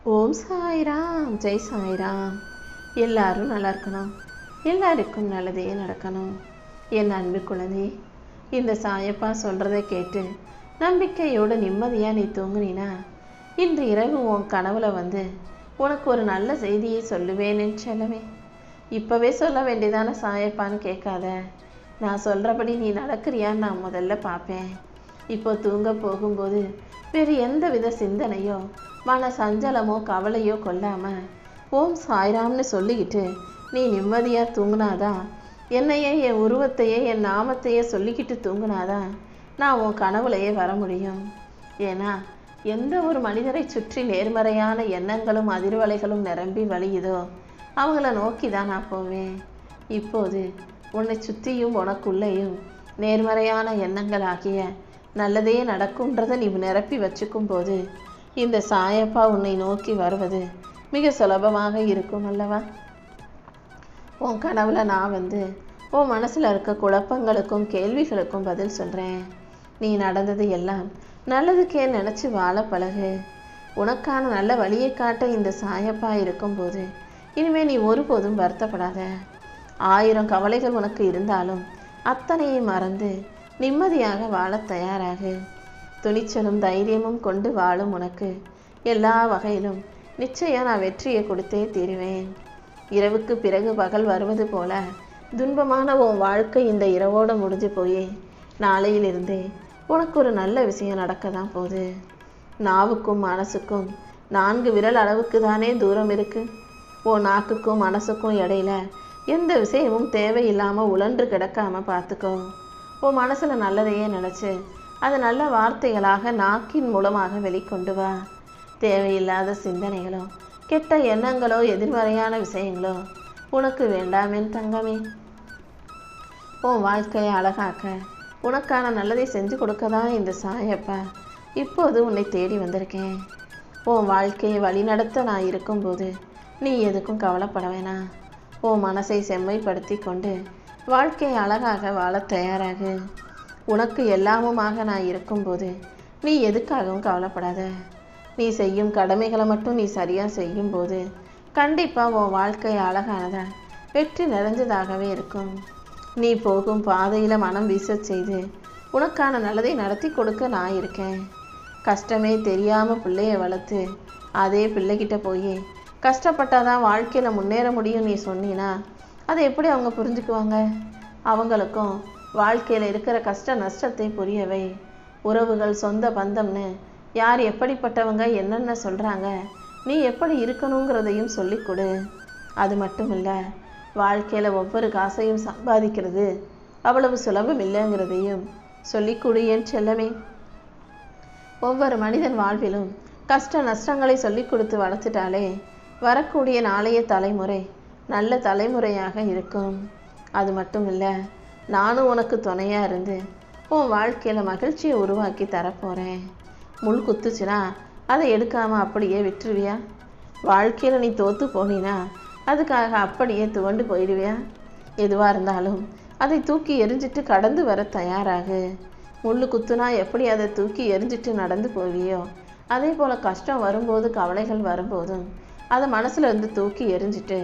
ஓம் சாய்ராம், ஜெய் சாய்ராம். எல்லாரும் நல்லா இருக்கணும், எல்லாருக்கும் நல்லதே நடக்கணும். என் அன்பு குழந்தை, இந்த சாயப்பா சொல்கிறத கேட்டு நம்பிக்கையோட நிம்மதியாக நீ தூங்குனீனா, இன்று இரவு உன் கனவுல வந்து உனக்கு ஒரு நல்ல செய்தியை சொல்லுவேன்னு சொல்லவே. இப்போவே சொல்ல வேண்டியதான சாயப்பான்னு கேட்காத. நான் சொல்கிறபடி நீ நடக்கிறியான்னு நான் முதல்ல பார்ப்பேன். இப்போ தூங்க போகும்போது வேறு எந்த வித சிந்தனையோ மன சஞ்சலமோ கவலையோ கொள்ளாமல் ஓம் சாய்ராம்னு சொல்லிக்கிட்டு நீ நிம்மதியாக தூங்குனாதான், என்னையே என் உருவத்தையே என் நாமத்தையே சொல்லிக்கிட்டு தூங்குனாதான் நான் உன் கனவுலையே வர முடியும். ஏன்னா எந்த ஒரு மனிதரை சுற்றி நேர்மறையான எண்ணங்களும் அதிர்வலைகளும் நிரம்பி வழியுதோ அவங்கள நோக்கி தான் நான் போவேன். இப்போது உன்னை சுற்றியும் உனக்குள்ளேயும் நேர்மறையான எண்ணங்கள் ஆகிய நல்லதே நடக்கும்ன்றதை நீ நிரப்பி வச்சுக்கும் போது இந்த சாயப்பா உன்னை நோக்கி வருவது மிக சுலபமாக இருக்கும் அல்லவா? உன் கனவுல நான் வந்து உன் மனசில் இருக்க குழப்பங்களுக்கும் கேள்விகளுக்கும் பதில் சொல்கிறேன். நீ நடந்தது எல்லாம் நல்லதுக்கே நினச்சி வாழ பழகு. உனக்கான நல்ல வழியை காட்ட இந்த சாயப்பா இருக்கும்போது இனிமேல் நீ ஒருபோதும் வருத்தப்படாத. 1000 கவலைகள் உனக்கு இருந்தாலும் அத்தனையை மறந்து நிம்மதியாக வாழ தயாராகு. துணிச்சலும் தைரியமும் கொண்டு வாழும் உனக்கு எல்லா வகையிலும் நிச்சயம் நான் வெற்றியை கொடுத்தே தீருவேன். இரவுக்கு பிறகு பகல் வருவது போல துன்பமான உன் வாழ்க்கை இந்த இரவோடு முடிஞ்சு போய் நாளையிலிருந்தே உனக்கு ஒரு நல்ல விஷயம் நடக்க தான் போகுது. நாவுக்கும் மனசுக்கும் 4 விரல் அளவுக்கு தானே தூரம் இருக்கு. உன் நாக்குக்கும் மனசுக்கும் இடையில எந்த விஷயமும் தேவையில்லாமல் உழன்று கிடக்காம பார்த்துக்கோ. உன் மனசில் நல்லதையே நினச்சி அது நல்ல வார்த்தைகளாக நாக்கின் மூலமாக வெளிக்கொண்டு வா. தேவையில்லாத சிந்தனைகளோ கெட்ட எண்ணங்களோ எதிர்மறையான விஷயங்களோ உனக்கு வேண்டாமேன் தங்கமே. உன் வாழ்க்கையை அழகாக்க உனக்கான நல்லதை செஞ்சு கொடுக்க தான் இந்த சாயப்பா இப்போது உன்னை தேடி வந்திருக்கேன். உன் வாழ்க்கையை வழிநடத்த நான் இருக்கும்போது நீ எதுக்கும் கவலைப்பட வேணாம். உன் மனசை செம்மைப்படுத்தி கொண்டு வாழ்க்கையை அழகாக வாழ தயாராகு. உனக்கு எல்லாமுமாக நான் இருக்கும்போது நீ எதுக்காகவும் கவலைப்படாத. நீ செய்யும் கடமைகளை மட்டும் நீ சரியாக செய்யும்போது கண்டிப்பாக உன் வாழ்க்கை அழகானதா வெற்றி நிறைஞ்சதாகவே இருக்கும். நீ போகும் பாதையில் மனம் வீச செய்து உனக்கான நல்லதை நடத்தி கொடுக்க நான் இருக்கேன். கஷ்டமே தெரியாமல் பிள்ளைய வளர்த்து அதே பிள்ளைகிட்ட போய் கஷ்டப்பட்டாதான் வாழ்க்கையில் முன்னேற முடியும் நீ சொன்னீன்னா அதை எப்படி அவங்க புரிஞ்சுக்குவாங்க? அவங்களுக்கும் வாழ்க்கையில் இருக்கிற கஷ்ட நஷ்டத்தை புரியவை. உறவுகள் சொந்த பந்தம்னு யார் எப்படிப்பட்டவங்க என்னென்ன சொல்கிறாங்க, நீ எப்படி இருக்கணுங்கிறதையும் சொல்லிக் கொடு. அது மட்டும் இல்லை, வாழ்க்கையில் ஒவ்வொரு காசையும் சம்பாதிக்கிறது அவ்வளவு சுலபம் இல்லைங்கிறதையும் சொல்லிக் கொடு என் செல்லமே. ஒவ்வொரு மனிதன் வாழ்விலும் கஷ்ட நஷ்டங்களை சொல்லி கொடுத்து வளர்த்துட்டாலே வரக்கூடிய நாளைய தலைமுறை நல்ல தலைமுறையாக இருக்கும். அது மட்டும் இல்லை, நானும் உனக்கு துணையாக இருந்து உன் வாழ்க்கையில் மகிழ்ச்சியை உருவாக்கி தரப்போகிறேன். முள் குத்துச்சுன்னா அதை எடுக்காமல் அப்படியே விட்டுருவியா? வாழ்க்கையில் நீ தோற்று போனீன்னா அதுக்காக அப்படியே துவண்டு போயிடுவியா? எதுவாக இருந்தாலும் அதை தூக்கி எரிஞ்சிட்டு கடந்து வர தயாராகு. முள் குத்துனா எப்படி அதை தூக்கி எரிஞ்சிட்டு நடந்து போவியோ அதே போல் கஷ்டம் வரும்போது கவலைகள் வரும்போதும் அதை மனசில் இருந்து தூக்கி எரிஞ்சிட்டு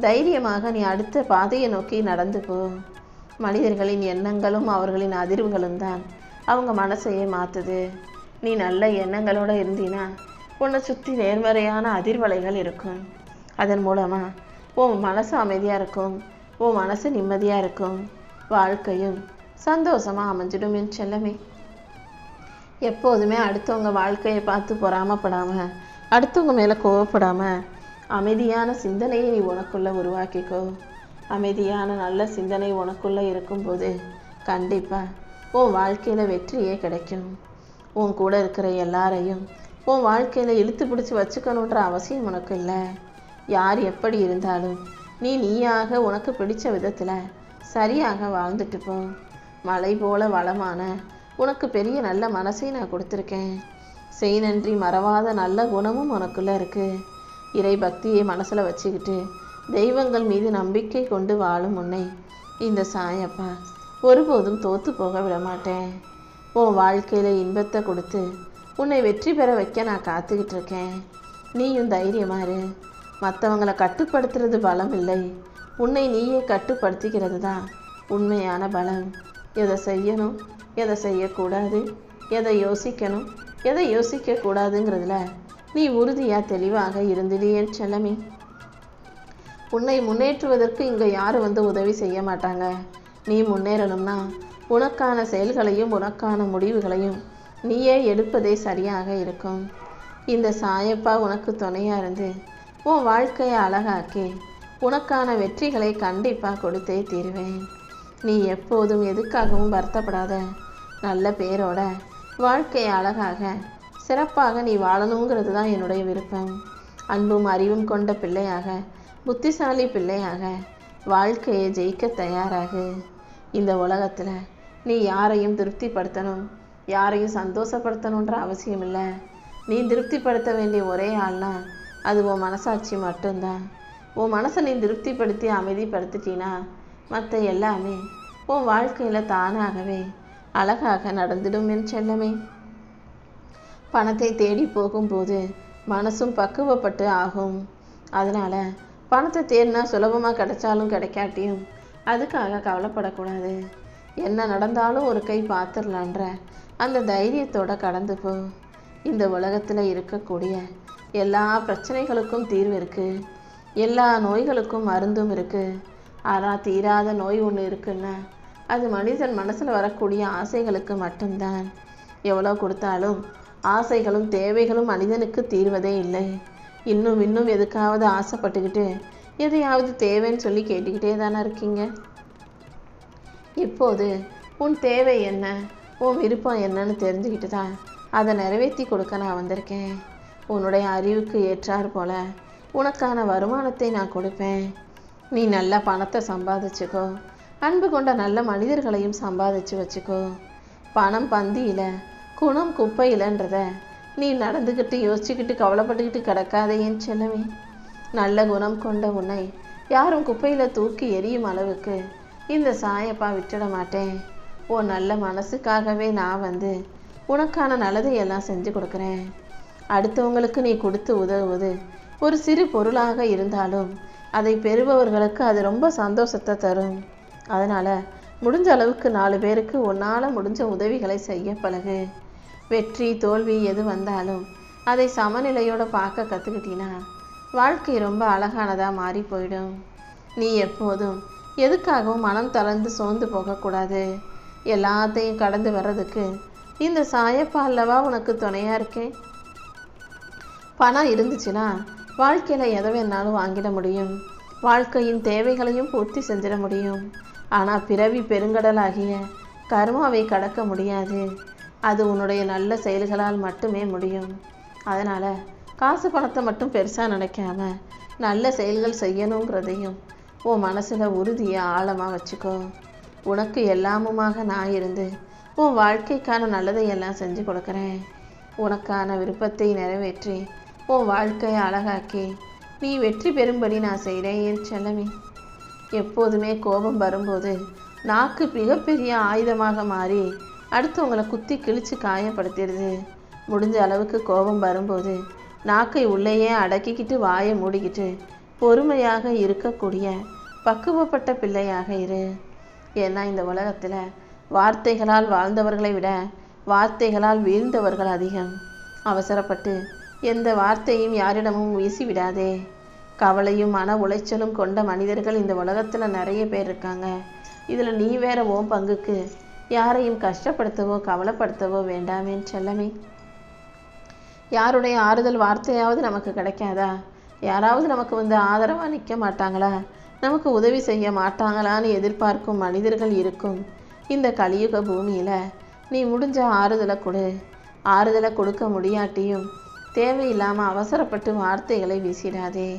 தைரியமாக நீ அடுத்த பாதையை நோக்கி நடந்து போ. மனிதர்களின் எண்ணங்களும் அவர்களின் அதிர்வுகளும் தான் அவங்க மனசையே மாற்றுது. நீ நல்ல எண்ணங்களோடு இருந்தீனா உன்னை சுற்றி நேர்மறையான அதிர்வலைகள் இருக்கும். அதன் மூலமாக உன் மனசு அமைதியாக இருக்கும், உன் மனசு நிம்மதியாக இருக்கும், வாழ்க்கையும் சந்தோஷமாக அமைஞ்சிடும் என் செல்லமே. எப்போதுமே அடுத்தவங்க வாழ்க்கையை பார்த்து பொறாமப்படாமல் அடுத்தவங்க மேலே கோவப்படாமல் அமைதியான சிந்தனையை நீ உனக்குள்ளே உருவாக்கிக்கோ. அமைதியான நல்ல சிந்தனை உனக்குள்ளே இருக்கும்போது கண்டிப்பாக உன் வாழ்க்கையில் வெற்றியே கிடைக்கும். உன் கூட இருக்கிற எல்லாரையும் உன் வாழ்க்கையில் இழுத்து பிடிச்சி வச்சுக்கணுன்ற அவசியம் உனக்கு இல்லை. யார் எப்படி இருந்தாலும் நீ நீயாக உனக்கு பிடிச்ச விதத்தில் சரியாக வாழ்ந்துட்டு போ. மலை போல வளமான உனக்கு பெரிய நல்ல மனசை நான் கொடுத்துருக்கேன். செய் நன்றி மறவாத நல்ல குணமும் உனக்குள்ளே இருக்குது. இறை பக்தியை மனசில் வச்சுக்கிட்டு தெய்வங்கள் மீது நம்பிக்கை கொண்டு வாழும் உன்னை இந்த சாயப்பா ஒருபோதும் தோற்று போக விட மாட்டேன். உன் வாழ்க்கையில் இன்பத்தை கொடுத்து உன்னை வெற்றி பெற வைக்க நான் காத்துக்கிட்டு இருக்கேன். நீயும் தைரியமாக இரு. மற்றவங்களை கட்டுப்படுத்துறது பலம் இல்லை, உன்னை நீயே கட்டுப்படுத்திக்கிறது தான் உண்மையான பலம். எதை செய்யணும், எதை செய்யக்கூடாது, எதை யோசிக்கணும், எதை யோசிக்கக்கூடாதுங்கிறதுல நீ உறுதியாக தெளிவாக இருந்துடு என் செல்லமே. உன்னை முன்னேற்றுவதற்கு இங்கே யாரும் வந்து உதவி செய்ய மாட்டாங்க. நீ முன்னேறணும்னா உனக்கான செயல்களையும் உனக்கான முடிவுகளையும் நீயே எடுப்பதே சரியாக இருக்கும். இந்த சாயப்பா உனக்கு துணையாக இருந்து உன் வாழ்க்கையை அழகாக்கி உனக்கான வெற்றிகளை கண்டிப்பாக கொடுத்தே தீருவேன். நீ எப்போதும் எதுக்காகவும் வருத்தப்படாத. நல்ல பேரோட வாழ்க்கையை அழகாக சிறப்பாக நீ வாழணுங்கிறது தான் என்னுடைய விருப்பம். அன்பும் அறிவும் கொண்ட பிள்ளையாக, புத்திசாலி பிள்ளையாக வாழ்க்கையை ஜெயிக்க தயாராகு. இந்த உலகத்தில் நீ யாரையும் திருப்திப்படுத்தணும், யாரையும் சந்தோஷப்படுத்தணுன்ற அவசியம் இல்லை. நீ திருப்திப்படுத்த வேண்டிய ஒரே ஆள்னா அது உன் மனசாட்சி மட்டும்தான். உன் மனசை நீ திருப்திப்படுத்தி அமைதிப்படுத்திட்டினா மற்ற எல்லாமே உன் வாழ்க்கையில் தானாகவே அழகாக நடந்துடும் என் செல்லமே. பணத்தை தேடி போகும்போது மனசும் பக்குவப்பட்டு ஆகும். அதனால் பணத்தை தேடினா சுலபமாக கிடைச்சாலும் கிடைக்காட்டியும் அதுக்காக கவலைப்படக்கூடாது. என்ன நடந்தாலும் ஒரு கை பார்த்துடலான்ற அந்த தைரியத்தோட கடந்து போ. இந்த உலகத்தில் இருக்கக்கூடிய எல்லா பிரச்சனைகளுக்கும் தீர்வு இருக்குது, எல்லா நோய்களுக்கும் மருந்தும் இருக்குது. ஆனால் தீராத நோய் ஒன்று இருக்குன்னா அது மனிதன் மனசில் வரக்கூடிய ஆசைகளுக்கு மட்டும்தான். எவ்வளோ கொடுத்தாலும் ஆசைகளும் தேவைகளும் மனிதனுக்கு தீர்வதே இல்லை. இன்னும் இன்னும் எதுக்காவது ஆசைப்பட்டுக்கிட்டு எதையாவது தேவைன்னு சொல்லி கேட்டுக்கிட்டே தானே இருக்கீங்க. இப்போது உன் தேவை என்ன, உன் விருப்பம் என்னன்னு தெரிஞ்சுக்கிட்டு தான் அதை நிறைவேற்றி கொடுக்க நான் வந்திருக்கேன். உன்னுடைய அறிவுக்கு ஏற்றார் போல உனக்கான வருமானத்தை நான் கொடுப்பேன். நீ நல்ல பணத்தை சம்பாதிச்சுக்கோ, அன்பு கொண்ட நல்ல மனிதர்களையும் சம்பாதிச்சு வச்சுக்கோ. பணம் பந்தியில் குணம் குப்பையிலன்றத நீ நடந்துக்கிட்டு யோசிச்சுக்கிட்டு கவலைப்பட்டுக்கிட்டு கிடக்காதே என் செல்லமே. நல்ல குணம் கொண்ட உன்னை யாரும் குப்பையில் தூக்கி எரியும் அளவுக்கு இந்த சாயப்பா விட்டுட மாட்டேன். உன் நல்ல மனசுக்காகவே நான் வந்து உனக்கான நல்லதையெல்லாம் செஞ்சு கொடுக்குறேன். அடுத்தவங்களுக்கு நீ கொடுத்து உதவுவது ஒரு சிறு பொருளாக இருந்தாலும் அதை பெறுபவர்களுக்கு அது ரொம்ப சந்தோஷத்தை தரும். அதனால் முடிஞ்ச அளவுக்கு 4 பேருக்கு உன்னால் முடிஞ்ச உதவிகளை செய்ய பழகு. வெற்றி தோல்வி எது வந்தாலும் அதை சமநிலையோடு பார்க்க கற்றுக்கிட்டினா வாழ்க்கை ரொம்ப அழகானதாக மாறி போயிடும். நீ எப்போதும் எதுக்காகவும் மனம் தளர்ந்து சோர்ந்து போகக்கூடாது. எல்லாத்தையும் கடந்து வர்றதுக்கு இந்த சாயப்பா அல்லவா உனக்கு துணையாக இருக்கேன். பணம் இருந்துச்சுன்னா வாழ்க்கையில் எதை வேணாலும் வாங்கிட முடியும், வாழ்க்கையின் தேவைகளையும் பூர்த்தி செஞ்சிட முடியும். ஆனால் பிறவி பெருங்கடலாகிய கர்மாவை கடக்க முடியாது. அது உன்னுடைய நல்ல செயல்களால் மட்டுமே முடியும். அதனால் காசு பணத்தை மட்டும் பெருசாக நினைக்காம நல்ல செயல்கள் செய்யணுங்கிறதையும் உன் மனசில் உறுதியாக ஆழமாக வச்சுக்கோ. உனக்கு எல்லாமுமாக நான் இருந்து உன் வாழ்க்கைக்கான நல்லதையெல்லாம் செஞ்சு கொடுக்குறேன். உனக்கான விருப்பத்தை நிறைவேற்றி உன் வாழ்க்கையை அழகாக்கி நீ வெற்றி பெறும்படி நான் செய்கிறேன் என் செல்லமே. எப்போதுமே கோபம் வரும்போது நாக்கு மிகப்பெரிய ஆயுதமாக மாறி அடுத்தவங்களை குத்தி கிழிச்சு காயப்படுத்திடுது. முடிஞ்ச அளவுக்கு கோபம் வரும்போது நாக்கை உள்ளேயே அடக்கிக்கிட்டு வாயை மூடிக்கிட்டு பொறுமையாக இருக்கக்கூடிய பக்குவப்பட்ட பிள்ளையாக இரு. ஏன்னா இந்த உலகத்தில் வார்த்தைகளால் வாழ்ந்தவர்களை விட வார்த்தைகளால் வீழ்ந்தவர்கள் அதிகம். அவசரப்பட்டு எந்த வார்த்தையும் யாரிடமும் வீசிவிடாதே. கவலையும் மன உளைச்சலும் கொண்ட மனிதர்கள் இந்த உலகத்தில் நிறைய பேர் இருக்காங்க. இதில் நீ வேற ஓம் பங்குக்கு யாரையும் கஷ்டப்படுத்தவோ கவலைப்படுத்தவோ வேண்டாமேன் செல்லமே. யாருடைய ஆறுதல் வார்த்தையாவது நமக்கு கிடைக்காதா? யாராவது நமக்கு வந்து ஆதரவாக நிற்க மாட்டாங்களா? நமக்கு உதவி செய்ய மாட்டாங்களான்னு எதிர்பார்க்கும் மனிதர்கள் இருக்கும் இந்த கலியுக பூமியில் நீ முடிஞ்ச ஆறுதலை கொடு. ஆறுதலை கொடுக்க முடியாட்டியும் தேவையில்லாமல் அவசரப்பட்டு வார்த்தைகளை வீசிடாதே.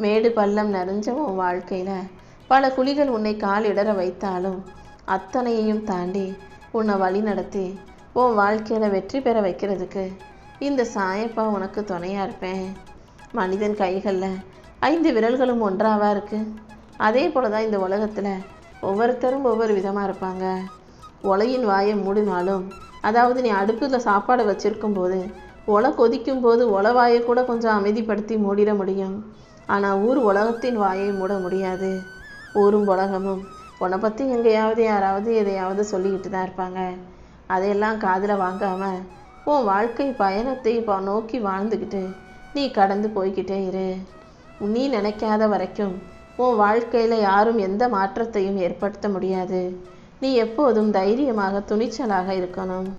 மேடு பள்ளம் நிறைஞ்ச உன் வாழ்க்கையில் பல குழிகள் உன்னை காலிடற வைத்தாலும் அத்தனையையும் தாண்டி உன்னை வழி நடத்தி உன் வாழ்க்கையில் வெற்றி பெற வைக்கிறதுக்கு இந்த சாயப்பா உனக்கு துணையாக இருப்பேன். மனிதன் கைகளில் 5 விரல்களும் ஒன்றாவா இருக்குது. அதே போல தான் இந்த உலகத்தில் ஒவ்வொருத்தரும் ஒவ்வொரு விதமாக இருப்பாங்க. உலையின் வாயை மூடினாலும், அதாவது நீ அடுப்பில் சாப்பாடு வச்சுருக்கும் போது ஒலை கொதிக்கும் போது வாயை கூட கொஞ்சம் அமைதிப்படுத்தி மூடிட முடியும். ஆனால் ஊர் உலகத்தின் வாயை மூட முடியாது. ஊரும் உலகமும் உன்னை பற்றி எங்கேயாவது யாராவது எதையாவது சொல்லிக்கிட்டு தான் இருப்பாங்க. அதையெல்லாம் காதில் வாங்காமல் உன் வாழ்க்கை பயணத்தை இப்போ நோக்கி வாழ்ந்துக்கிட்டு நீ கடந்து போய்கிட்டே இரு. நீ நினைக்காத வரைக்கும் உன் வாழ்க்கையில் யாரும் எந்த மாற்றத்தையும் ஏற்படுத்த முடியாது. நீ எப்போதும் தைரியமாக துணிச்சலாக இருக்கணும்.